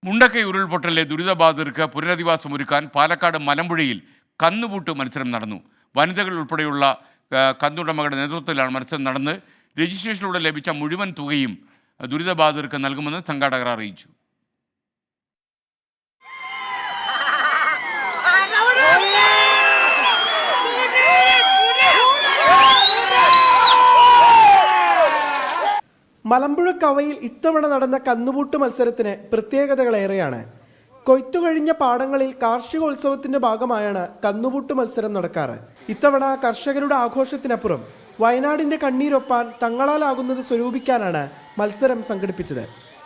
മുണ്ടക്കൈ ഉരുൾപൊട്ടലിലെ ദുരിതബാധിതർക്ക് പുനരധിവാസമൊരുക്കാൻ പാലക്കാട് മലമ്പുഴയിൽ കന്നുപൂട്ട് മത്സരം നടന്നു. വനിതകൾ ഉൾപ്പെടെയുള്ള കന്നുടമകളുടെ നേതൃത്വത്തിലാണ് മത്സരം നടന്ന് രജിസ്ട്രേഷനിലൂടെ ലഭിച്ച മുഴുവൻ തുകയും ദുരിതബാധിതർക്ക് നൽകുമെന്ന് സംഘാടകർ അറിയിച്ചു. മലമ്പുഴ കവയിൽ ഇത്തവണ നടന്ന കന്നുപൂട്ട് മത്സരത്തിന് പ്രത്യേകതകളേറെയാണ്. കൊയ്ത്തുകഴിഞ്ഞ പാടങ്ങളിൽ കാർഷികോത്സവത്തിന്റെ ഭാഗമായാണ് കന്നുപൂട്ട് മത്സരം നടക്കാറ്. ഇത്തവണ കർഷകരുടെ ആഘോഷത്തിനപ്പുറം വയനാടിന്റെ കണ്ണീരൊപ്പാൻ തങ്ങളാലാകുന്നത് സ്വരൂപിക്കാനാണ് മത്സരം സംഘടിപ്പിച്ചത്.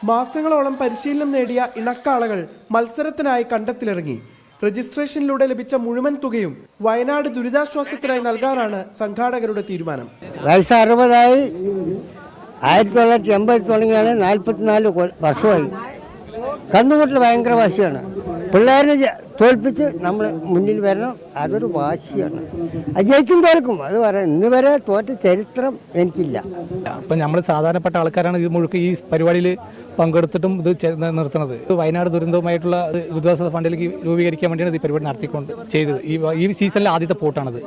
മാസങ്ങളോളം പരിശീലനം നേടിയ ഇണക്കാളകൾ മത്സരത്തിനായി കണ്ടത്തിലിറങ്ങി. രജിസ്ട്രേഷനിലൂടെ ലഭിച്ച മുഴുവൻ തുകയും വയനാട് ദുരിതാശ്വാസത്തിനായി നൽകാനാണ് സംഘാടകരുടെ തീരുമാനം. 1980 തുടങ്ങിയാണ്, 44 വർഷമായി. കന്നുകൂട്ടിൽ ഭയങ്കര വാശിയാണ്. പിള്ളേരെ തോൽപ്പിച്ച് നമ്മൾ മുന്നിൽ വരണം, അതൊരു വാശിയാണ്. അത് ജയിക്കും തോൽക്കും, അത് പറയാം. ഇന്ന് വരെ തോറ്റ ചരിത്രം എനിക്കില്ല. അപ്പം നമ്മൾ സാധാരണപ്പെട്ട ആൾക്കാരാണ് ഈ മുഴുക്ക ഈ പരിപാടിയിൽ പങ്കെടുത്തിട്ടും ഇത് നിർത്തുന്നത്. വയനാട് ദുരന്തവുമായിട്ടുള്ള ദുരിതാശ്വാസ ഫണ്ടിലേക്ക് രൂപീകരിക്കാൻ വേണ്ടിയാണ് ഈ പരിപാടി നടത്തിക്കൊണ്ട് ചെയ്തത്. ഈ സീസണിലെ ആദ്യത്തെ പോട്ടാണത്.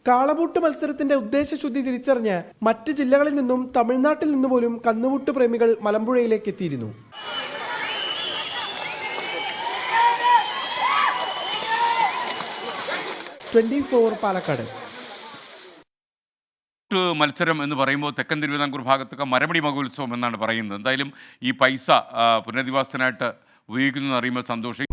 കാളപൂട്ട് മത്സരത്തിന്റെ ഉദ്ദേശശുദ്ധി തിരിച്ചറിഞ്ഞ് മറ്റ് ജില്ലകളിൽ നിന്നും തമിഴ്നാട്ടിൽ നിന്ന് പോലും കന്നുപൂട്ട് പ്രേമികൾ മലമ്പുഴയിലേക്ക് എത്തിയിരുന്നു. പാലക്കാട്. മത്സരം എന്ന് പറയുമ്പോൾ തെക്കൻ തിരുവിതാംകൂർ ഭാഗത്തൊക്കെ മരമടി മഹോത്സവം എന്നാണ് പറയുന്നത്. എന്തായാലും ഈ പൈസ പുനരധിവാസത്തിനായിട്ട് ഉപയോഗിക്കുന്നതെന്ന് അറിയുമ്പോൾ സന്തോഷം.